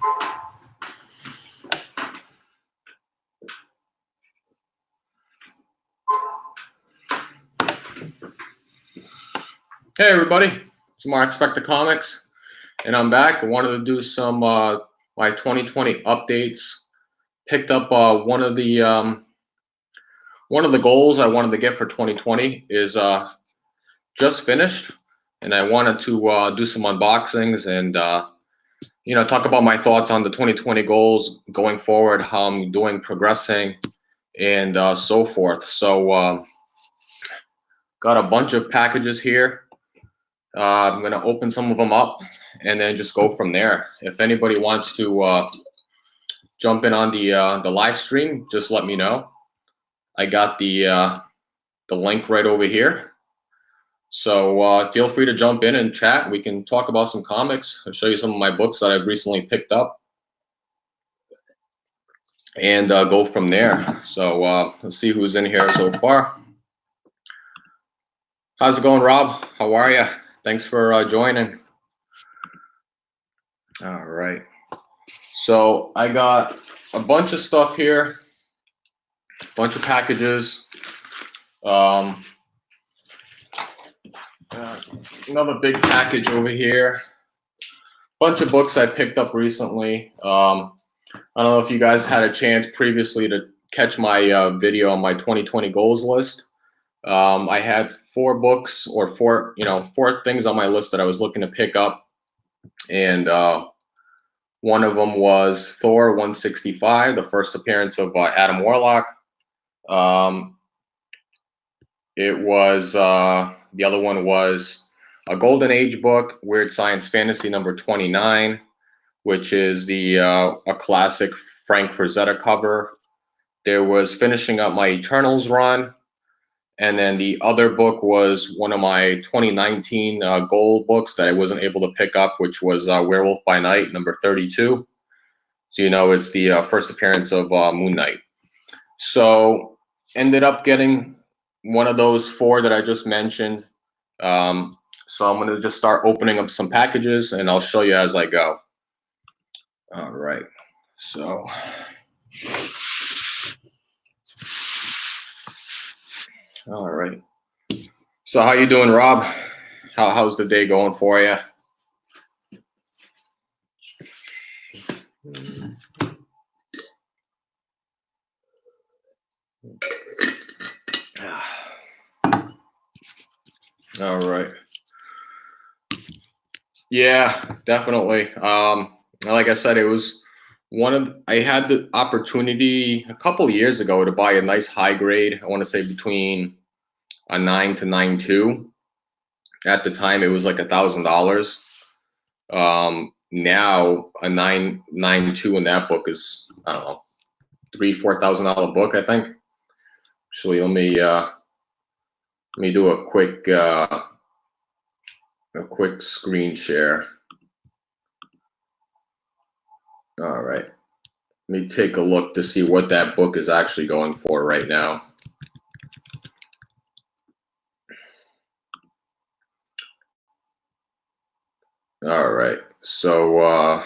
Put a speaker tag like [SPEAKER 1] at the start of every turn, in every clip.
[SPEAKER 1] Hey everybody, it's Mark Spector Comics, and I'm back. I wanted to do some my 2020 updates. Picked up one of the goals I wanted to get for 2020 is just finished, and I wanted to do some unboxings and talk about my thoughts on the 2020 goals going forward, how I'm doing, progressing, and so forth. So got a bunch of packages here. I'm going to open some of them up and then just go from there. If anybody wants to jump in on the live stream, just let me know. I got the link right over here. So feel free to jump in and chat. We can talk about some comics. I'll show you some of my books that I've recently picked up and go from there. So let's see who's in here so far. How's it going, Rob? How are you? Thanks for joining. All right. So I got a bunch of stuff here, a bunch of packages. Another big package over here. Bunch of books I picked up recently. I don't know if you guys had a chance previously to catch my video on my 2020 goals list. I had four things on my list that I was looking to pick up, and one of them was Thor 165, the first appearance of Adam Warlock. The other one was a Golden Age book, Weird Science Fantasy number 29, which is a classic Frank Frazetta cover. There was finishing up my Eternals run. And then the other book was one of my 2019 gold books that I wasn't able to pick up, which was Werewolf by Night, number 32. So, it's the first appearance of Moon Knight. So, ended up getting one of those four that I just mentioned. So, I'm going to just start opening up some packages, and I'll show you as I go. All right. So... All right. So how you doing, Rob? How's the day going for you? All right. Yeah, definitely. Like I said, it was I had the opportunity a couple of years ago to buy a nice high grade. I want to say between a 9 to 9.2. At the time, it was like $1,000. Now a 9.2 in that book is, I don't know, $3,000-$4,000 book, I think. Actually, let me do a quick screen share. All right. Let me take a look to see what that book is actually going for right now. All right. So,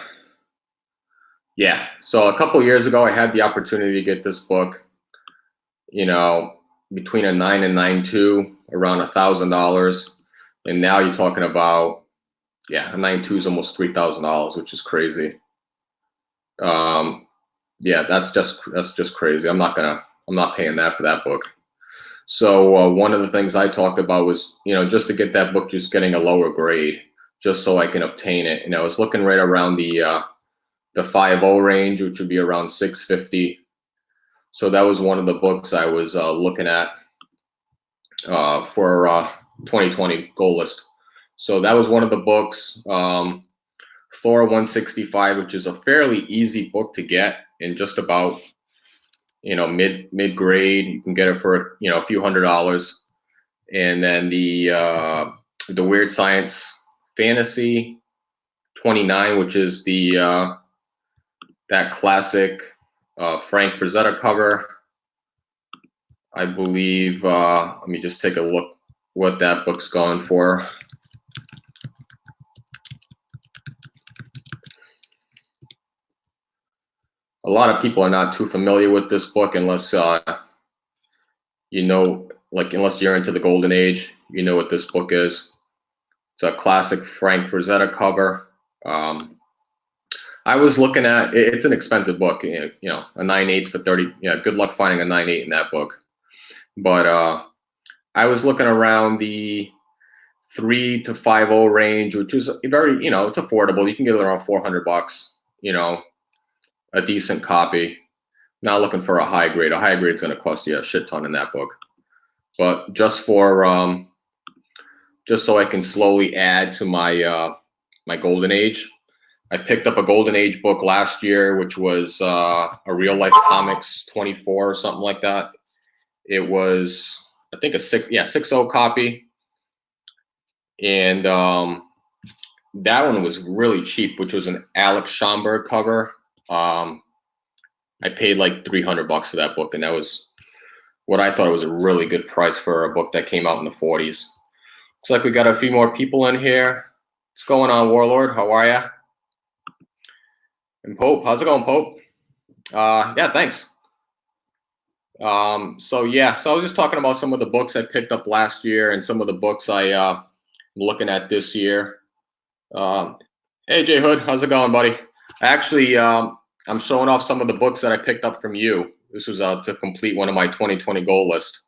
[SPEAKER 1] yeah. So a couple of years ago, I had the opportunity to get this book, between a 9 and 9.2, around $1,000. And now you're talking about, a 9.2 is almost $3,000, which is crazy. Yeah, that's just crazy. I'm not paying that for that book. So one of the things I talked about was, just to get that book, just getting a lower grade, just so I can obtain it. And I was looking right around the 5.0 range, which would be around $650. So that was one of the books I was looking at for 2020 goal list. So that was one of the books. Thor 165, which is a fairly easy book to get in just about, mid grade. You can get it for a few $100s. And then the Weird Science Fantasy 29, which is that classic Frank Frazetta cover. I believe. Let me just take a look what that book's gone for. a lot of people are not too familiar with this book unless you know, like unless you're into the Golden Age, you know what this book is. It's a classic Frank Frazetta cover. I was looking at it's an expensive book, you know, a 9/8 for 30. Yeah, good luck finding a 9/8 in that book. But I was looking around the 3 to 5.0 range, which is very, you know, it's affordable. You can get it around $400, you know, a decent copy. Not looking for a high grade. A high grade is going to cost you a shit ton in that book. But just for just so I can slowly add to my my Golden Age, I picked up a Golden Age book last year, which was a Real Life Comics 24 or something like that. It was, I think, a 6.0 copy, and that one was really cheap, which was an Alex Schomburg cover. I paid like $300 for that book, and that was what I thought was a really good price for a book that came out in the 40s. Looks like we got a few more people in here. What's going on, Warlord? How are ya? And Pope, how's it going, Pope? Yeah, thanks. So I was just talking about some of the books I picked up last year and some of the books I'm looking at this year. Hey, J Hood, how's it going, buddy? Actually, I'm showing off some of the books that I picked up from you. This was to complete one of my 2020 goal list.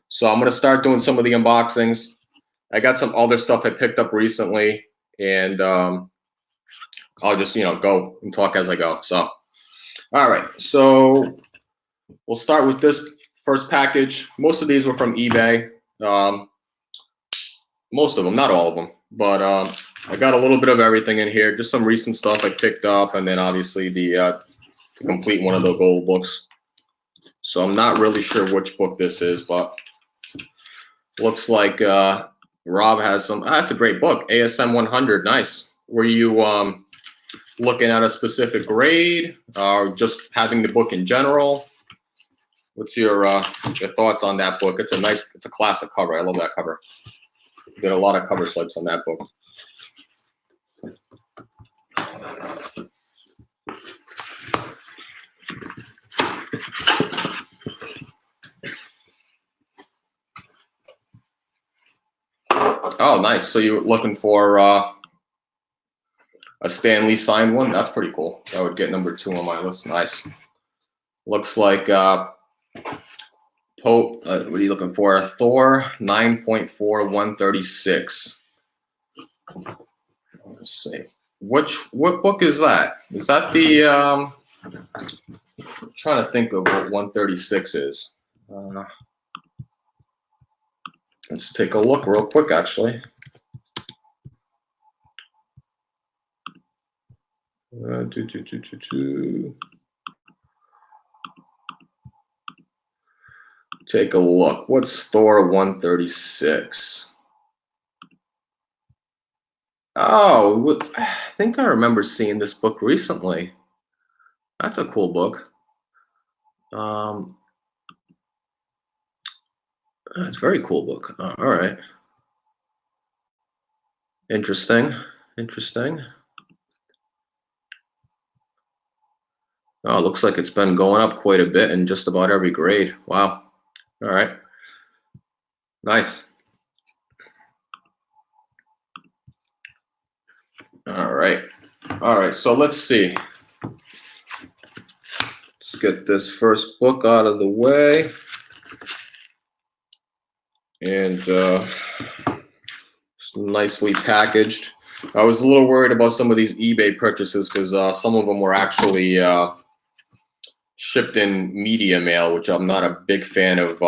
[SPEAKER 1] So I'm going to start doing some of the unboxings. I got some other stuff I picked up recently, and I'll just, you know, go and talk as I go. So, all right. So we'll start with this first package. Most of these were from eBay. Most of them, not all of them, but I got a little bit of everything in here. Just some recent stuff I picked up, and then obviously the to complete one of the gold books. So I'm not really sure which book this is, but looks like Rob has some. That's a great book, ASM 100. Nice. Were you looking at a specific grade, or just having the book in general? What's your thoughts on that book? It's a classic cover. I love that cover. Did a lot of cover swipes on that book. Oh, nice. So you're looking for a Stan Lee signed one? That's pretty cool. That would get number 2 on my list. Nice. Looks like Pope. What are you looking for? A Thor 9.4 136. Let's see. What book is that? Is that the? I'm trying to think of what 136 is. Let's take a look real quick, actually. Take a look. What's Thor 136? Oh, I think I remember seeing this book recently. That's a cool book. It's a very cool book. All right. Interesting. Oh, it looks like it's been going up quite a bit in just about every grade. Wow. All right. Nice. All right. So let's see. Let's get this first book out of the way. And nicely packaged. I was a little worried about some of these eBay purchases because some of them were actually shipped in media mail, which I'm not a big fan of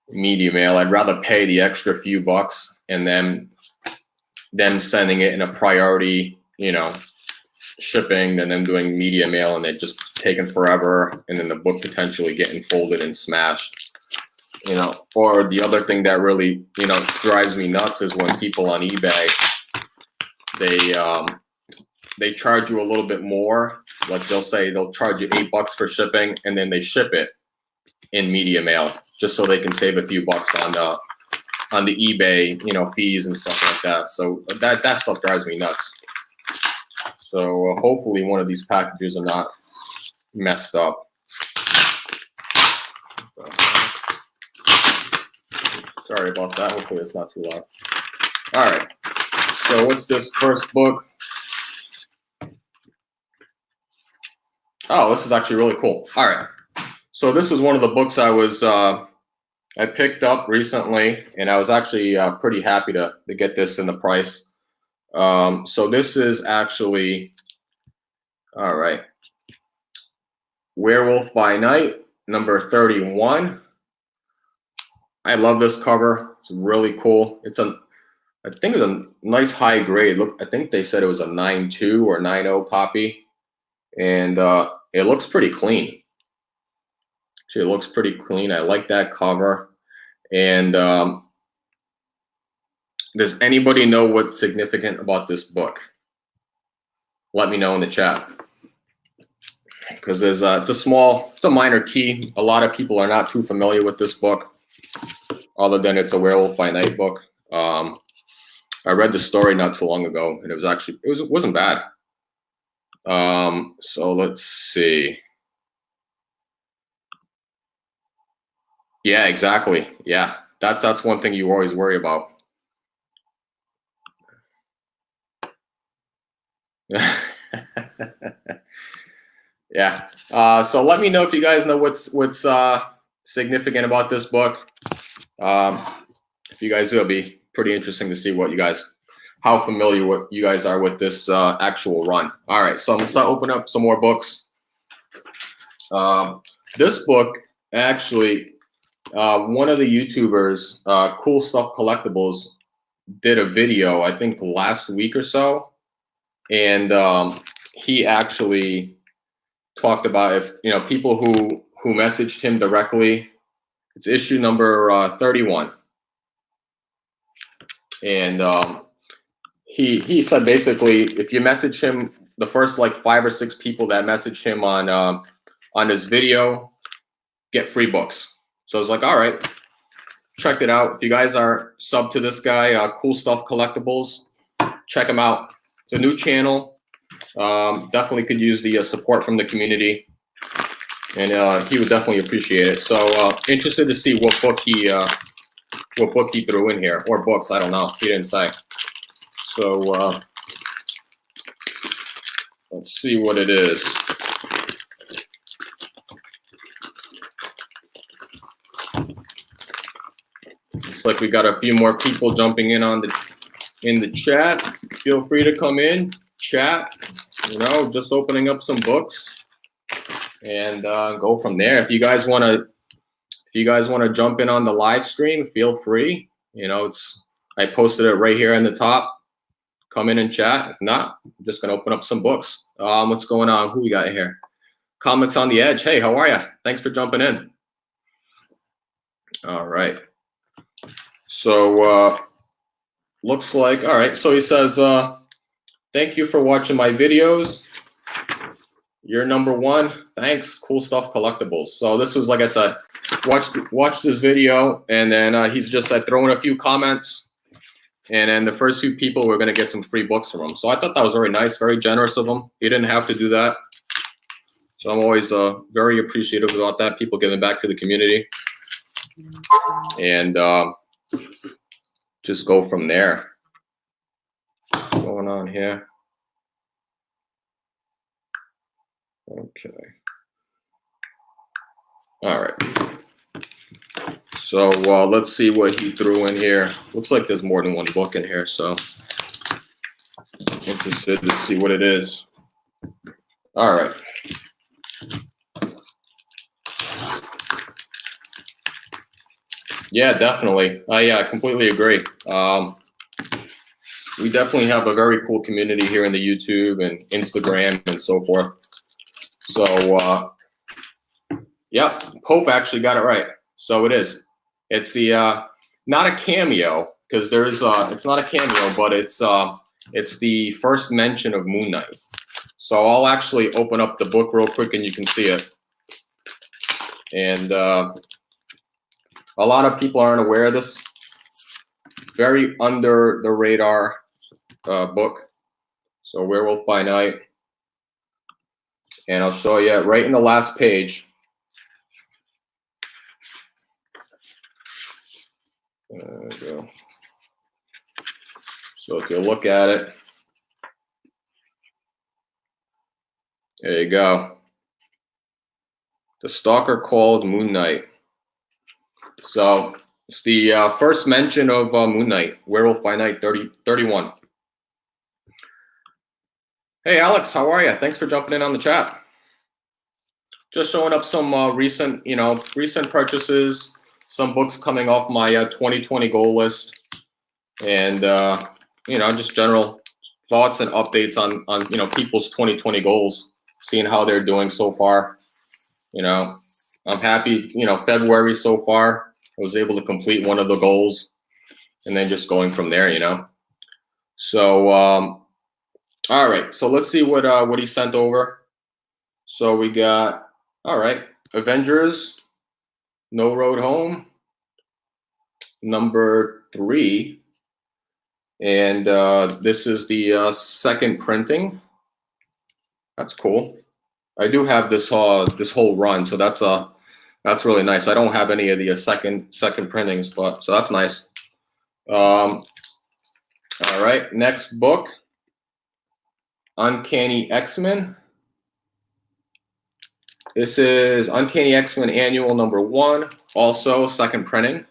[SPEAKER 1] media mail. I'd rather pay the extra few bucks and then them sending it in a priority, you know, shipping than them doing media mail and it just taking forever and then the book potentially getting folded and smashed. You know, or the other thing that really, you know, drives me nuts is when people on eBay, they charge you a little bit more. Like they'll charge you $8 for shipping, and then they ship it in media mail just so they can save a few bucks on the eBay, you know, fees and stuff like that. So that stuff drives me nuts. So hopefully one of these packages are not messed up. Sorry about that. Hopefully it's not too loud. All right. So what's this first book? Oh, this is actually really cool. All right. So this was one of the books I picked up recently, and I was actually pretty happy to get this in the price. So this is actually, all right, Werewolf by Night, number 31. I love this cover. It's really cool. I think it's a nice high grade. Look, I think they said it was a 9.2 or 9.0 copy, and it looks pretty clean. Actually, it looks pretty clean. I like that cover. And does anybody know what's significant about this book? Let me know in the chat. Because it's a minor key. A lot of people are not too familiar with this book, other than it's a Werewolf by Night book. I read the story not too long ago, and it wasn't bad. So let's see. Yeah, exactly. Yeah, that's one thing you always worry about. Yeah. So let me know if you guys know what's significant about this book. If you guys do, it'll be pretty interesting to see how familiar you guys are with this actual run. All right, so I'm gonna start opening up some more books. This book, actually, one of the YouTubers, Cool Stuff Collectibles, did a video, I think last week or so, and he actually talked about if people who messaged him directly. It's issue number 31, and he said basically if you message him, the first like 5 or 6 people that messaged him on his video get free books. So I was like, all right, checked it out. If you guys are sub to this guy, Cool Stuff Collectibles, check him out. It's a new channel. Definitely could use the support from the community, and he would definitely appreciate it. So interested to see what book he threw in here, or books. I don't know. He didn't say. So let's see what it is. Looks like we got a few more people jumping in in the chat. Feel free to come in, chat. Just opening up some books, and go from there. If you guys want to jump in on the live stream, feel free. I posted it right here on the top. Come in and chat. If not, I'm just gonna open up some books. What's going on? Who we got here? Comics on the Edge. Hey, how are you? Thanks for jumping in. All right. So looks like, all right. So he says, thank you for watching my videos. You're number one. Thanks. Cool Stuff Collectibles. So this was, like I said, watch this video, and then he's just throwing a few comments, and then the first few people were going to get some free books from him. So I thought that was very nice, very generous of him. He didn't have to do that. So I'm always very appreciative about that, people giving back to the community. And just go from there. What's going on here? Okay. All right. So let's see what he threw in here. Looks like there's more than one book in here, so interested to see what it is. All right. Yeah, definitely. I completely agree. We definitely have a very cool community here in the YouTube and Instagram and so forth. So, yeah, Pope actually got it right. So it is. It's the not a cameo, because there's it's not a cameo, but it's the first mention of Moon Knight. So I'll actually open up the book real quick, and you can see it. And a lot of people aren't aware of this. Very under the radar book. So Werewolf by Night. And I'll show you right in the last page. There we go. So if you look at it, there you go. The Stalker Called Moon Knight. So it's the first mention of Moon Knight, Werewolf by Night 31. Hey Alex, how are you? Thanks for jumping in on the chat. Just showing up some recent purchases, some books coming off my 2020 goal list, and just general thoughts and updates on people's 2020 goals, seeing how they're doing so far. I'm happy. February so far, I was able to complete one of the goals, and then just going from there. So all right. So let's see what he sent over. So we got, all right, Avengers, No Road Home, number 3, and this is the second printing. That's cool. I do have this whole run, so that's really nice. I don't have any of the second printings, but so that's nice. All right, next book, Uncanny X-Men. This is Uncanny X-Men Annual number 1, also second printing.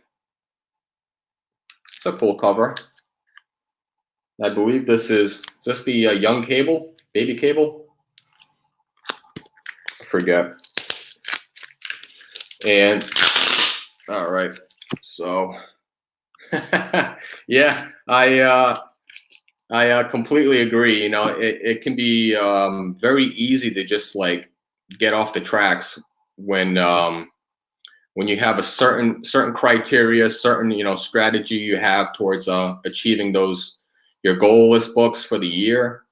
[SPEAKER 1] It's a cool cover. I believe this is just the young Cable, baby Cable. I forget. And all right, so yeah, I completely agree. It can be very easy to just like get off the tracks when you have a certain criteria, certain strategy you have towards achieving your goal list books for the year.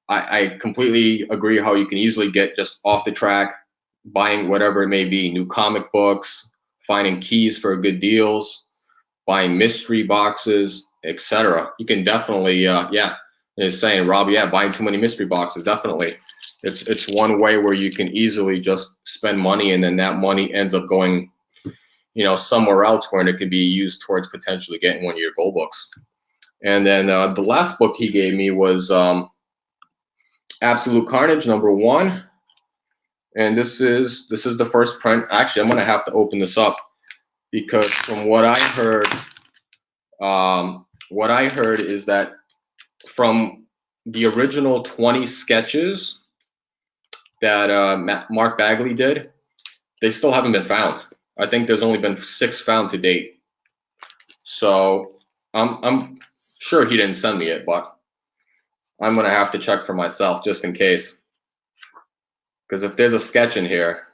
[SPEAKER 1] I completely agree how you can easily get just off the track, buying whatever it may be, new comic books, finding keys for good deals, buying mystery boxes, etc. You can definitely, it's saying, Rob, buying too many mystery boxes, definitely. It's one way where you can easily just spend money, and then that money ends up going, somewhere else where it could be used towards potentially getting one of your goal books. And then the last book he gave me was Absolute Carnage number 1. And this is the first print. Actually, I'm gonna have to open this up, because from what I heard is that from the original 20 sketches that Mark Bagley did, they still haven't been found. I think there's only been 6 found to date. So I'm sure he didn't send me it, but I'm gonna have to check for myself just in case. Because if there's a sketch in here,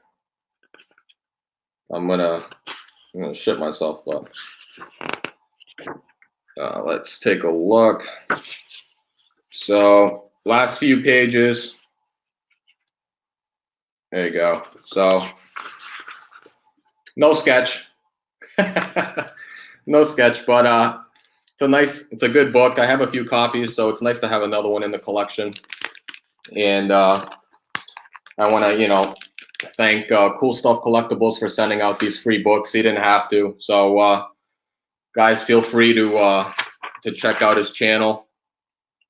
[SPEAKER 1] I'm gonna shit myself. But let's take a look. So last few pages. There you go. So no sketch. No sketch, but it's a good book. I have a few copies, so it's nice to have another one in the collection. And I want to, thank Cool Stuff Collectibles for sending out these free books. He didn't have to. So guys, feel free to check out his channel,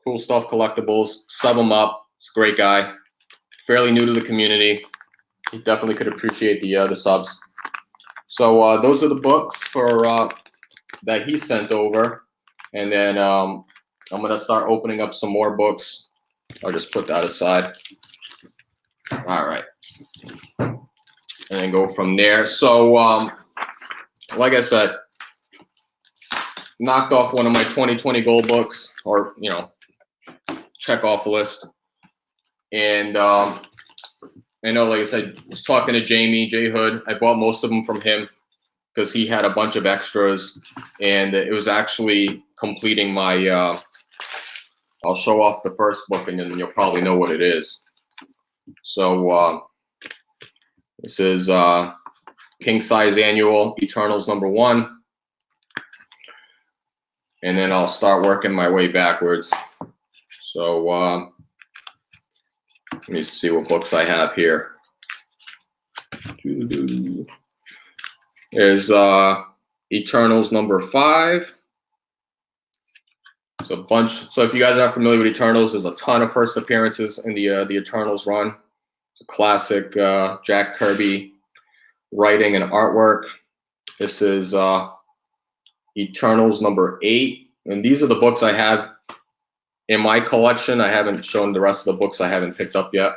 [SPEAKER 1] Cool Stuff Collectibles. Sub him up. He's a great guy. Fairly new to the community. He definitely could appreciate the subs. So those are the books for that he sent over, and then I'm gonna start opening up some more books. I'll just put that aside. All right, and then go from there. So like I said, knocked off one of my 2020 goal books, or check off list. And I know, like I said, I was talking to Jamie, JHood. I bought most of them from him because he had a bunch of extras, and it was actually completing my, I'll show off the first book, and then you'll probably know what it is. So this is King Size Annual Eternals number 1. And then I'll start working my way backwards. So Let me see what books I have here. There's Eternals number 5. There's a bunch. So if you guys are familiar with Eternals, there's a ton of first appearances in the Eternals run. It's a classic Jack Kirby writing and artwork. This is Eternals number 8, and these are the books I have in my collection. I haven't shown the rest of the books I haven't picked up yet.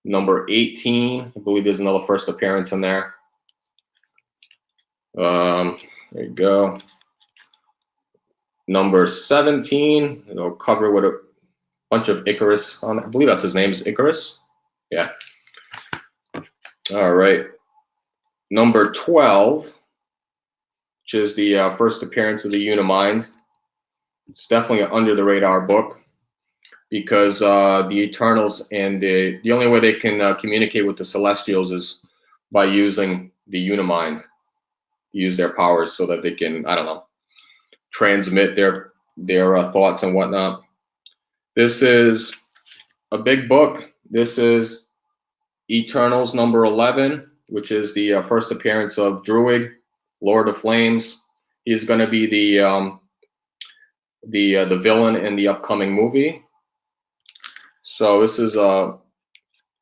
[SPEAKER 1] Number 18, I believe there's another first appearance in there. There you go. Number 17, it'll cover with a bunch of Icarus on it. I believe that's his name, is Icarus. Yeah. All right. Number 12, which is the first appearance of the Unimind. It's definitely an under the radar book because the Eternals and the only way they can communicate with the Celestials is by using the Unimind, use their powers so that they can, I don't know, transmit their thoughts and whatnot. This is a big book. This is Eternals number 11, which is the first appearance of Druid, Lord of Flames. He's going to be the villain in the upcoming movie. So this is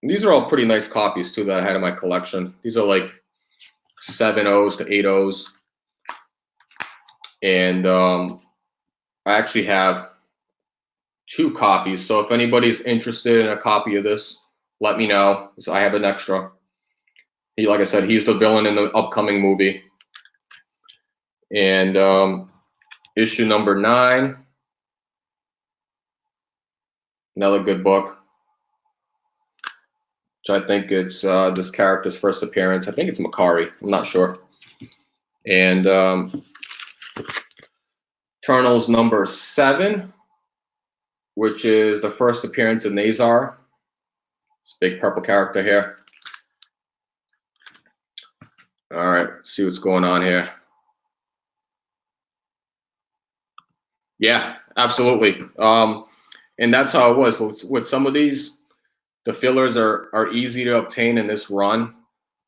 [SPEAKER 1] these are all pretty nice copies too that I had in my collection. These are like 7.0s to 8.0s, and I actually have 2 copies. So if anybody's interested in a copy of this, let me know. So I have an extra. Like I said, he's the villain in the upcoming movie. And issue number 9, another good book, which I think it's this character's first appearance. I think it's Makari. I'm not sure. And Eternals number 7, which is the first appearance of Nazar. It's a big purple character here. All right, let's see what's going on here. Yeah, absolutely. And that's how it was. With some of these, the fillers are easy to obtain in this run.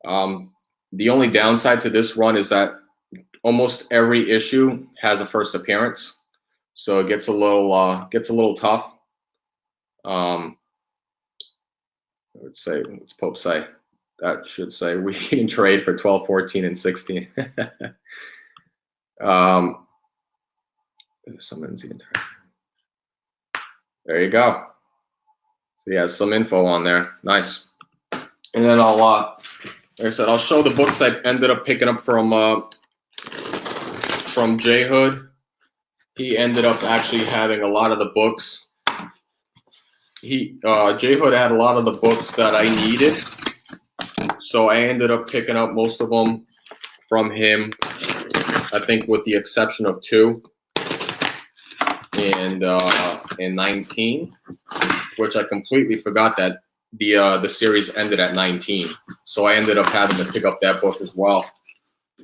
[SPEAKER 1] The only downside to this run is that almost every issue has a first appearance, so it gets a little tough. I would say, what's Pope say? That should say we can trade for 12, 14, and 16. There you go. So he has some info on there. Nice. And then I'll, like I said, I'll show the books I ended up picking up from JHood. He ended up actually having a lot of the books. JHood had a lot of the books that I needed, so I ended up picking up most of them from him. I think with the exception of 2 and 19, which I completely forgot that the series ended at 19. So I ended up having to pick up that book as well.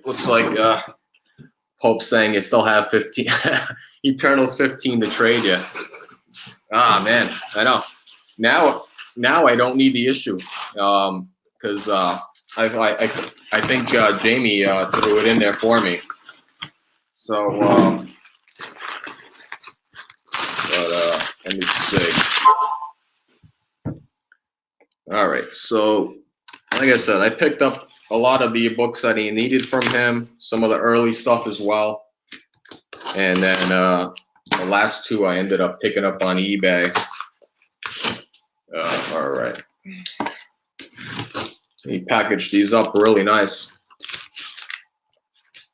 [SPEAKER 1] Looks like Pope saying you still have 15 Eternals 15 to trade you. Ah man, I know. Now I don't need the issue because I think Jamie threw it in there for me. So let me see. All right, so like I said, I picked up a lot of the books that he needed from him, some of the early stuff as well, and then the last 2 I ended up picking up on eBay. All right, he packaged these up really nice.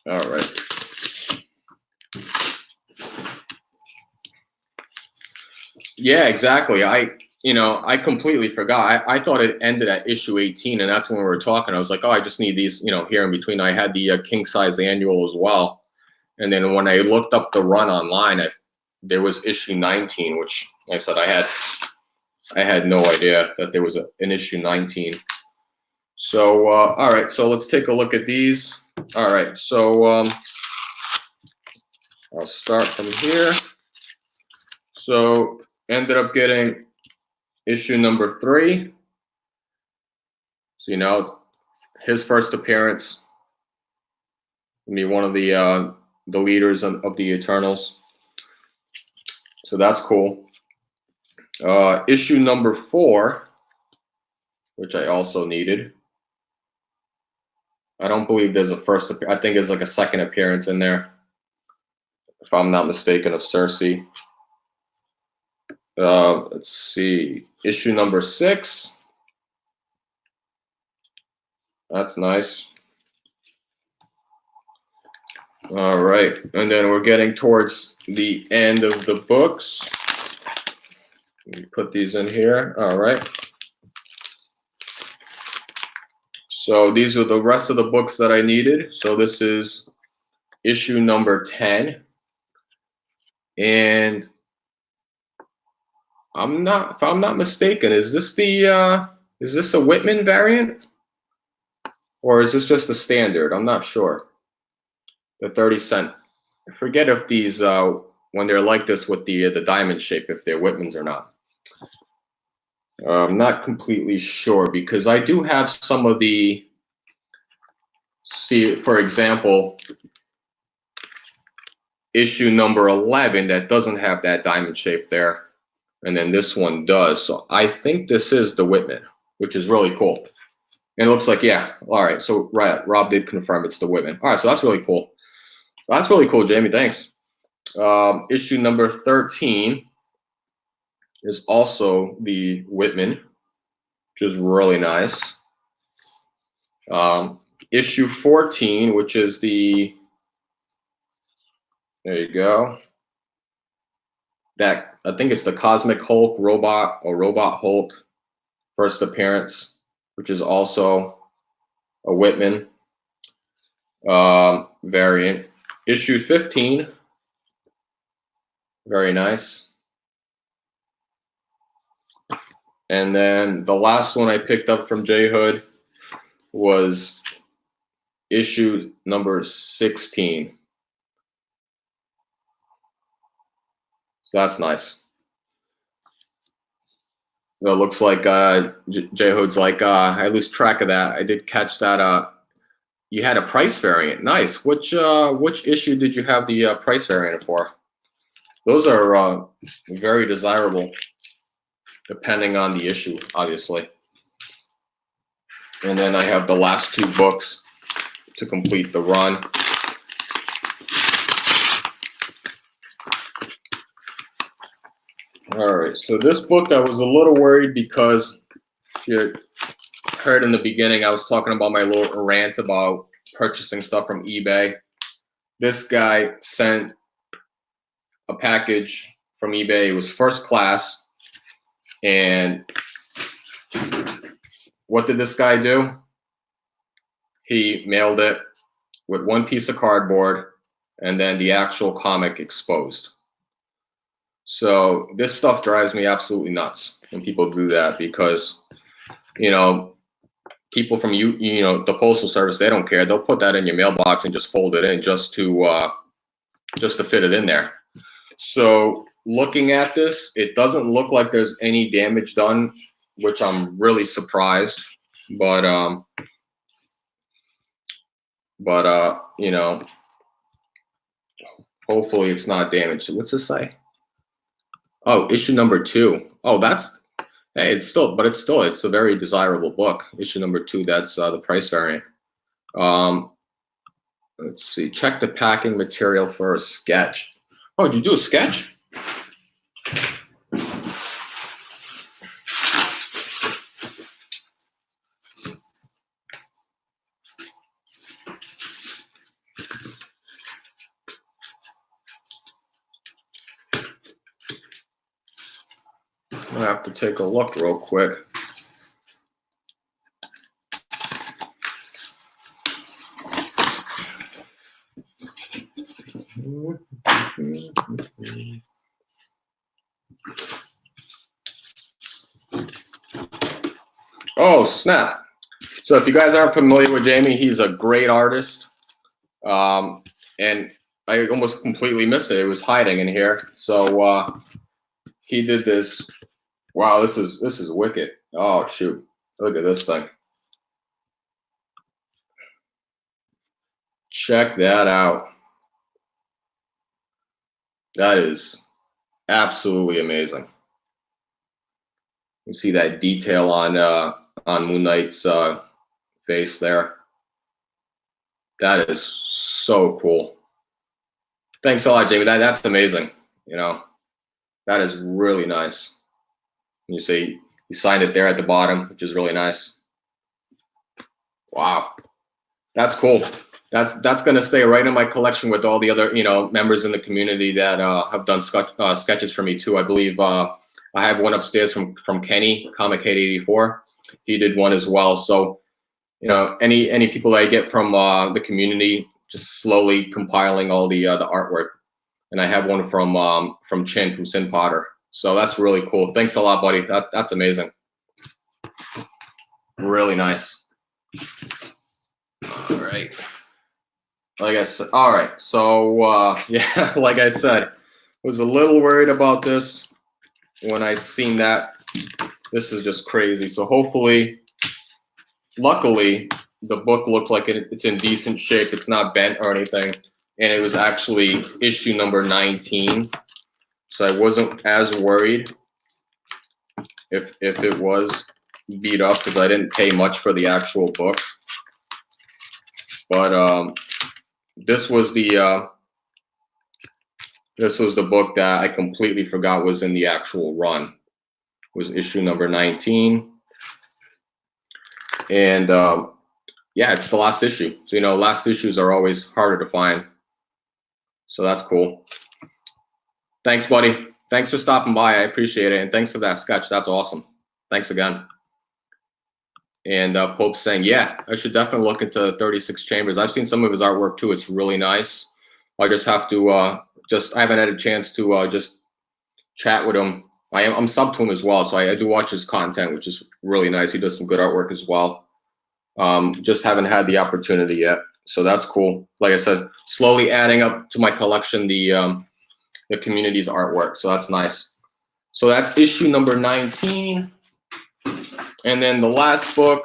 [SPEAKER 1] All right. Yeah, exactly. I completely forgot. I thought it ended at issue 18, and that's when we were talking. I was like, oh, I just need these, here in between. I had the king size annual as well, and then when I looked up the run online, there was issue 19, which I said I had no idea that there was an issue 19. So all right, so let's take a look at these. All right, so I'll start from here. So ended up getting issue number 3. So, you know, his first appearance. Be one of the leaders of the Eternals. So that's cool. Issue number 4, which I also needed. I don't believe there's a first. I think it's like a second appearance in there, if I'm not mistaken, of Cersei. Let's see. Issue number 6. That's nice. All right, and then we're getting towards the end of the books. Let me put these in here. All right. So these are the rest of the books that I needed. So this is issue number 10. And if I'm not mistaken, is this a Whitman variant? Or is this just a standard? I'm not sure. The 30-cent. I forget if these when they're like this with the diamond shape, if they're Whitmans or not. I'm not completely sure because I do have some of the, see, for example, issue number 11 that doesn't have that diamond shape there, and then this one does. So I think this is the Whitman, which is really cool. And it looks like, yeah, all right. So right, Rob did confirm it's the Whitman. All right, so that's really cool. That's really cool, Jamie. Thanks. Issue number 13 is also the Whitman, which is really nice. Issue 14, which is the, there you go. That, I think it's the Cosmic Hulk robot, or Robot Hulk first appearance, which is also a Whitman variant. Issue 15, very nice. And then the last one I picked up from JHood was issue number 16. So that's nice. It looks like JHood's like, I lose track of that. I did catch that. You had a price variant. Nice. Which issue did you have the price variant for? Those are very desirable, depending on the issue, obviously. And then I have the last 2 books to complete the run. All right, so this book I was a little worried because you heard in the beginning I was talking about my little rant about purchasing stuff from eBay. This guy sent a package from eBay. It was first class. And what did this guy do? He mailed it with 1 piece of cardboard and then the actual comic exposed. So this stuff drives me absolutely nuts when people do that because, you know, people from you know, the Postal Service, they don't care. They'll put that in your mailbox and just fold it in just to fit it in there. So looking at this, it doesn't look like there's any damage done, which I'm really surprised. But you know, hopefully it's not damaged. So what's this say? Oh, issue number 2. Oh, that's, hey, it's a very desirable book. Issue number 2, that's the price variant. Let's see, check the packing material for a sketch. Oh, did you do a sketch? I have to take a look real quick. Oh, snap. So if you guys aren't familiar with Jamie, he's a great artist. And I almost completely missed it. It was hiding in here. So he did this Wow, this is wicked. Oh shoot. Look at this thing. Check that out. That is absolutely amazing. You see that detail on Moon Knight's face there. That is so cool. Thanks a lot, Jamie. That's amazing. You know, that is really nice. You see, he signed it there at the bottom, which is really nice. Wow, that's cool. That's gonna stay right in my collection with all the other members in the community that have done sketches for me too. I believe I have one upstairs from Kenny Comic Hate 84. He did one as well. So any people that I get from the community, just slowly compiling all the artwork. And I have one from Chin from Sin Potter. So that's really cool. Thanks a lot, buddy. That's amazing. Really nice. All right. Like I said, all right. So yeah, like I said, was a little worried about this when I seen that. This is just crazy. So hopefully, luckily, the book looked like it's in decent shape. It's not bent or anything. And it was actually issue number 19. So I wasn't as worried if it was beat up, because I didn't pay much for the actual book. But this was the book that I completely forgot was in the actual run. It was issue number 19. And yeah, it's the last issue. So last issues are always harder to find. So that's cool. Thanks, buddy. Thanks for stopping by. I appreciate it. And thanks for that sketch. That's awesome. Thanks again. And Pope's saying, yeah, I should definitely look into 36 Chambers. I've seen some of his artwork too. It's really nice. I just have to I haven't had a chance to just chat with him. I'm sub to him as well. So I do watch his content, which is really nice. He does some good artwork as well. Just haven't had the opportunity yet. So that's cool. Like I said, slowly adding up to my collection, the community's artwork. So that's nice. So that's issue number 19. And then the last book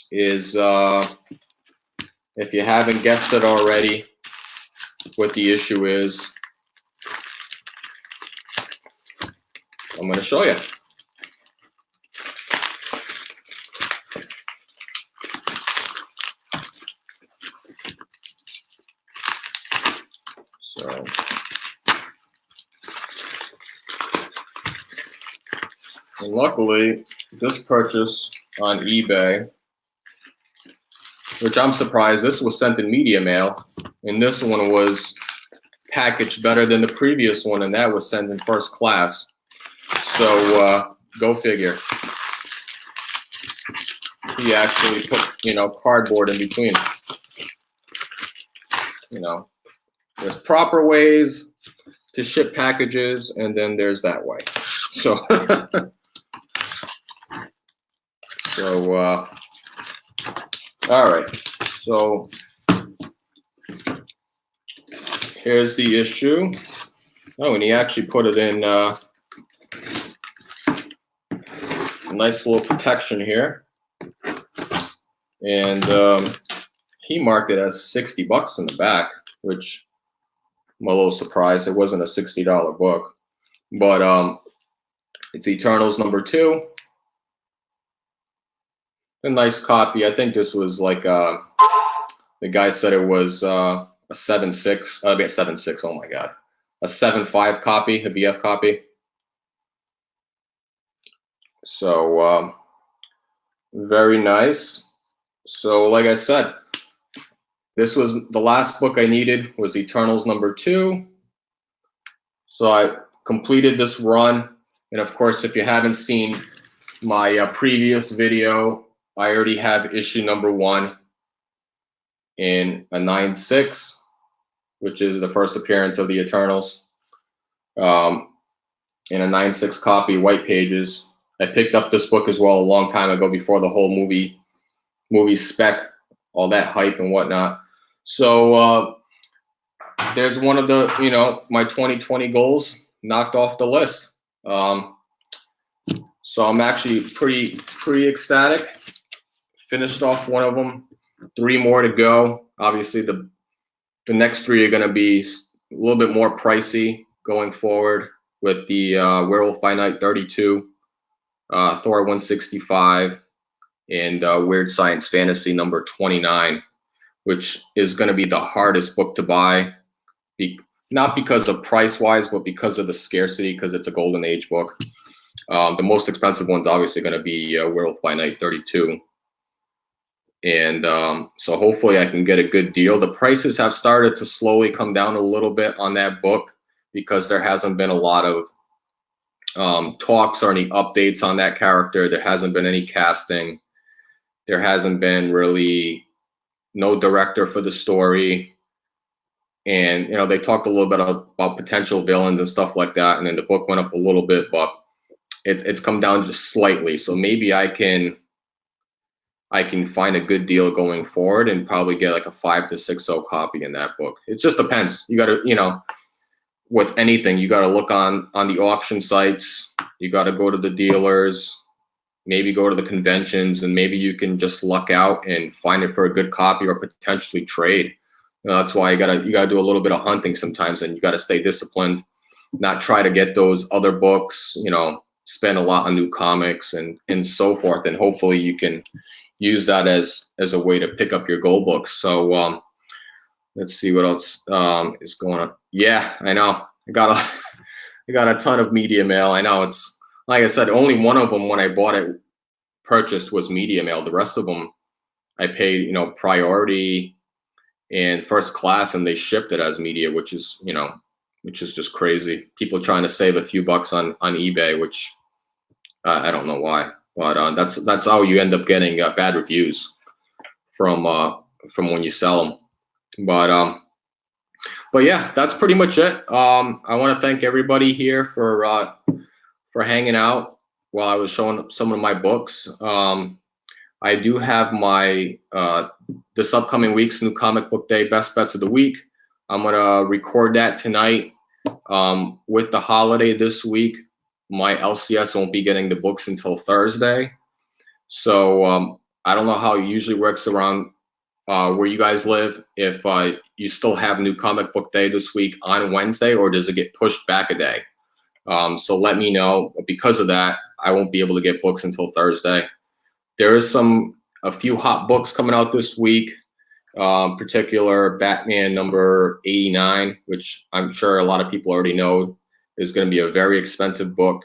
[SPEAKER 1] is, if you haven't guessed it already, what the issue is, I'm going to show you. So, and luckily, this purchase on eBay, which I'm surprised, this was sent in media mail, and this one was packaged better than the previous one, and that was sent in first class. So go figure. He actually put cardboard in between. There's proper ways to ship packages, and then there's that way. So all right. So here's the issue. Oh, and he actually put it in a nice little protection here. And he marked it as $60 in the back, which I'm a little surprised. It wasn't a $60 book. But it's Eternals #2. A nice copy. I think this was like the guy said it was a 7.6. A 7.6. Oh my god, a 7.5 copy, a BF copy. So very nice. So like I said, this was the last book I needed, was Eternals #2. So I completed this run, and of course, if you haven't seen my previous video, I already have issue #1 in a 9.6, which is the first appearance of the Eternals, in a 9.6 copy, white pages. I picked up this book as well a long time ago, before the whole movie spec, all that hype and whatnot. So there's one of the, my 2020 goals knocked off the list. So I'm actually pretty ecstatic. Finished off one of them, 3 more to go. Obviously, the next 3 are going to be a little bit more pricey going forward with the Werewolf by Night 32, Thor 165, and Weird Science Fantasy number 29, which is going to be the hardest book to buy, not because of price-wise, but because of the scarcity, because it's a Golden Age book. The most expensive one's obviously going to be Werewolf by Night 32. And so hopefully I can get a good deal. The prices have started to slowly come down a little bit on that book because there hasn't been a lot of talks or any updates on that character. There hasn't been any casting. There hasn't been really no director for the story. And, you know, they talked a little bit about potential villains and stuff like that. And then the book went up a little bit, but it's come down just slightly. So maybe I can find a good deal going forward and probably get like a 5 to 6.0 copy in that book. It just depends. You got to, you know, with anything, you got to look on the auction sites. You got to go to the dealers, maybe go to the conventions, and maybe you can just luck out and find it for a good copy or potentially trade. You know, that's why you gotta do a little bit of hunting sometimes, and you got to stay disciplined, not try to get those other books, you know, spend a lot on new comics and so forth, and hopefully you can use that as a way to pick up your gold books. So let's see what else is going on. Yeah, I know. I got a ton of media mail. I know, it's like I said, only one of them when I bought it purchased was media mail. The rest of them I paid, you know, priority and first class, and they shipped it as media, which is just crazy. People trying to save a few bucks on eBay, which I don't know why. But that's how you end up getting bad reviews from when you sell them. But yeah, that's pretty much it. I want to thank everybody here for hanging out while I was showing some of my books. I do have my this upcoming week's New Comic Book Day Best Bets of the Week. I'm gonna record that tonight. With the holiday this week, my LCS won't be getting the books until Thursday. So I don't know how it usually works around where you guys live. If you still have New Comic Book Day this week on Wednesday, or does it get pushed back a day? So let me know. Because of that, I won't be able to get books until Thursday. There is a few hot books coming out this week. Particular Batman number 89, which I'm sure a lot of people already know is going to be a very expensive book.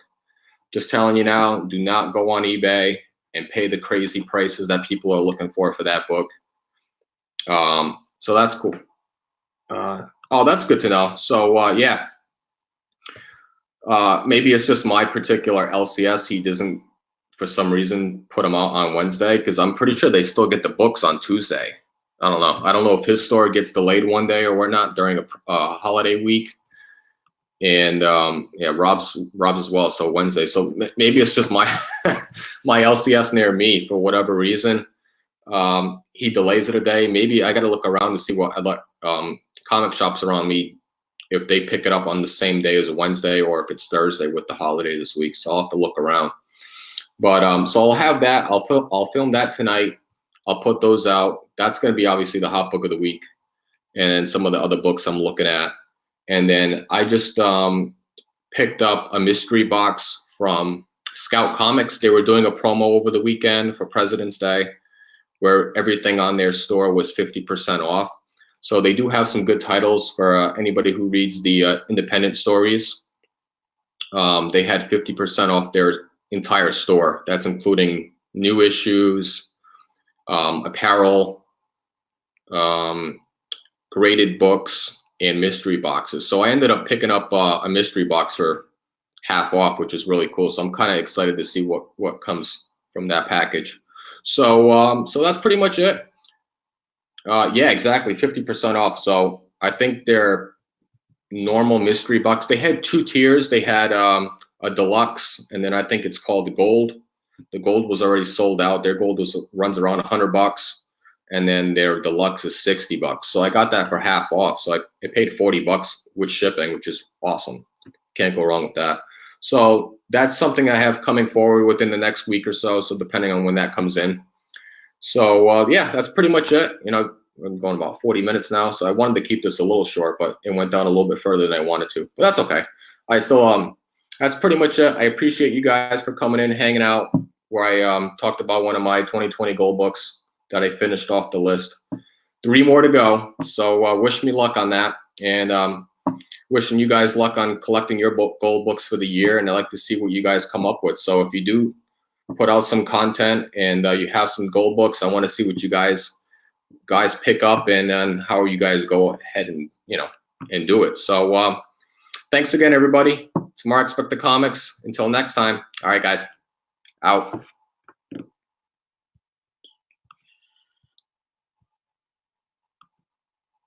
[SPEAKER 1] Just telling you now, do not go on eBay and pay the crazy prices that people are looking for that book. So that's cool. Oh, that's good to know. So yeah, maybe it's just my particular LCS. He doesn't, for some reason, put them out on Wednesday, because I'm pretty sure they still get the books on Tuesday. I don't know. I don't know if his store gets delayed one day or whatnot during a holiday week. And yeah, Rob's as well. So Wednesday. So maybe it's just my my LCS near me for whatever reason. He delays it a day. Maybe I got to look around to see what comic shops around me, if they pick it up on the same day as Wednesday, or if it's Thursday with the holiday this week. So I'll have to look around. But so I'll have that. I'll film that tonight. I'll put those out. That's going to be obviously the hot book of the week, and some of the other books I'm looking at. And then I just picked up a mystery box from Scout Comics. They were doing a promo over the weekend for President's Day, where everything on their store was 50% off. So they do have some good titles for anybody who reads the independent stories. They had 50% off their entire store. That's including new issues, apparel, graded books, and mystery boxes. So I ended up picking up a mystery box for half off, which is really cool. So I'm kind of excited to see what comes from that package. So so that's pretty much it. Yeah, exactly, 50% off. So I think their normal mystery box, they had 2 tiers. They had a deluxe, and then I think it's called the gold. The gold was already sold out. Their gold runs around $100, and then their deluxe is $60. So I got that for half off. So I paid $40 with shipping, which is awesome. Can't go wrong with that. So that's something I have coming forward within the next week or so. So depending on when that comes in. So yeah, that's pretty much it. You know, I'm going about 40 minutes now, so I wanted to keep this a little short, but it went down a little bit further than I wanted to. But that's okay. I still that's pretty much it. I appreciate you guys for coming in, hanging out, where I talked about one of my 2020 goal books that I finished off the list. 3 more to go. So wish me luck on that, and wishing you guys luck on collecting your goal books for the year. And I'd like to see what you guys come up with. So if you do put out some content and you have some goal books, I want to see what you guys pick up, and then how you guys go ahead and and do it. So thanks again, everybody. It's Mark Expect the Comics. Until next time. All right, guys. Out.